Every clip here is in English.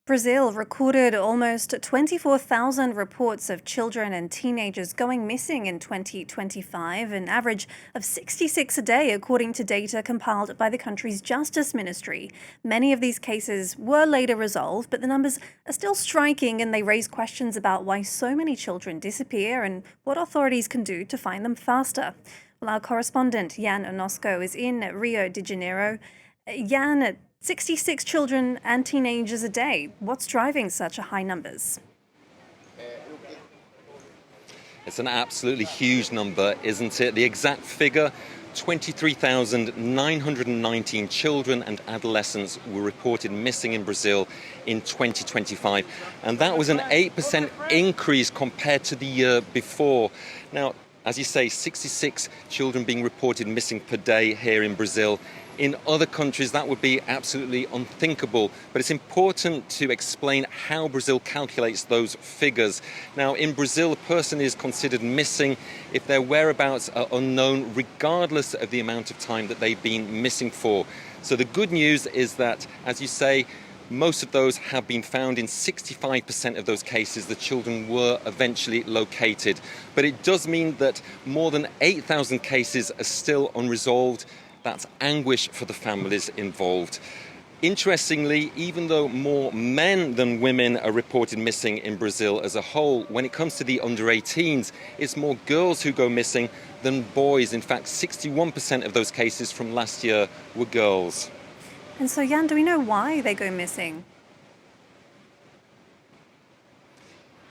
Brazil recorded almost 24,000 reports of children and teenagers going missing in 2025, an average of 66 a day, according to data compiled by the country's Justice Ministry. Many of these cases were later resolved, but the numbers are still striking and they raise questions about why so many children disappear and what authorities can do to find them faster. Well, our correspondent, Jan Onoszko, is in Rio de Janeiro. Jan, 66 children and teenagers a day. What's driving such high numbers? It's an absolutely huge number, isn't it? The exact figure, 23,919 children and adolescents were reported missing in Brazil in 2025. And that was an 8% increase compared to the year before. Now, as you say, 66 children being reported missing per day here in Brazil. In other countries, that would be absolutely unthinkable. But it's important to explain how Brazil calculates those figures. Now, in Brazil, a person is considered missing if their whereabouts are unknown, regardless of the amount of time that they've been missing for. So the good news is that, as you say, most of those have been found. In 65% of those cases, the children were eventually located. But it does mean that more than 8,000 cases are still unresolved. That's anguish for the families involved. Interestingly, even though more men than women are reported missing in Brazil as a whole, when it comes to the under 18s, it's more girls who go missing than boys. In fact, 61% of those cases from last year were girls. And so, Jan, do we know why they go missing?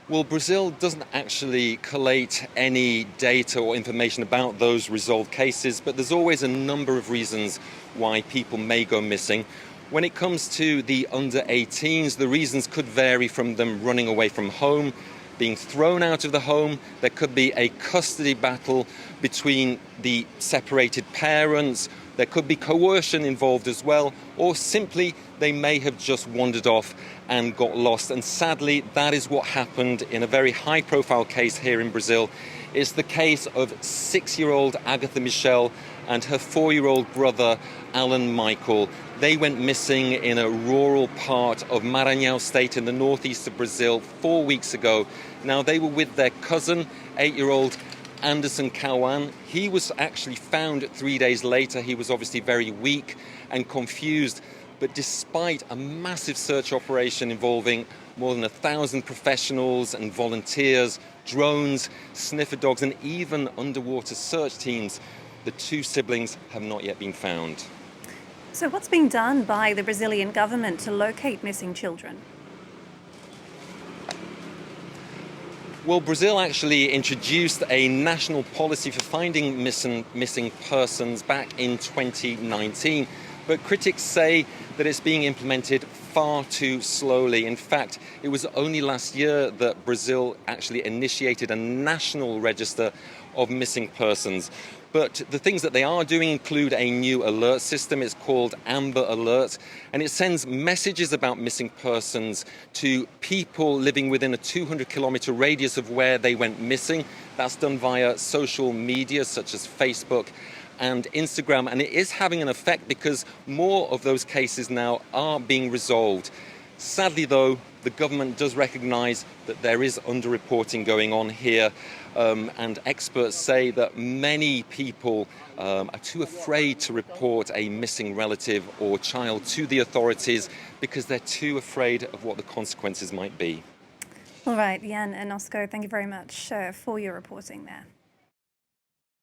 Well, Brazil doesn't actually collate any data or information about those resolved cases, but there's always a number of reasons why people may go missing. When it comes to the under 18s, the reasons could vary from them running away from home, being thrown out of the home. There could be a custody battle between the separated parents. There could be coercion involved as well, or simply they may have just wandered off and got lost. And sadly, that is what happened in a very high-profile case here in Brazil. It's the case of 6-year-old Agatha Michelle and her 4-year-old brother, Alan Michael. They went missing in a rural part of Maranhão state in the northeast of Brazil 4 weeks ago. Now, they were with their cousin, 8-year-old Anderson Kawan. He was actually found 3 days later. He was obviously very weak and confused. But despite a massive search operation involving more than 1,000 professionals and volunteers, drones, sniffer dogs, and even underwater search teams, the two siblings have not yet been found. So what's being done by the Brazilian government to locate missing children? Well, Brazil actually introduced a national policy for finding missing persons back in 2019. But critics say that it's being implemented far too slowly. In fact, it was only last year that Brazil actually initiated a national register of missing persons. But the things that they are doing include a new alert system. It's called Amber Alert, and it sends messages about missing persons to people living within a 200-kilometer radius of where they went missing. That's done via social media such as Facebook and Instagram, and it is having an effect because more of those cases now are being resolved. Sadly, though, the government does recognise that there is underreporting going on here, and experts say that many people are too afraid to report a missing relative or child to the authorities because they're too afraid of what the consequences might be. All right, Jan Onoszko, thank you very much for your reporting there.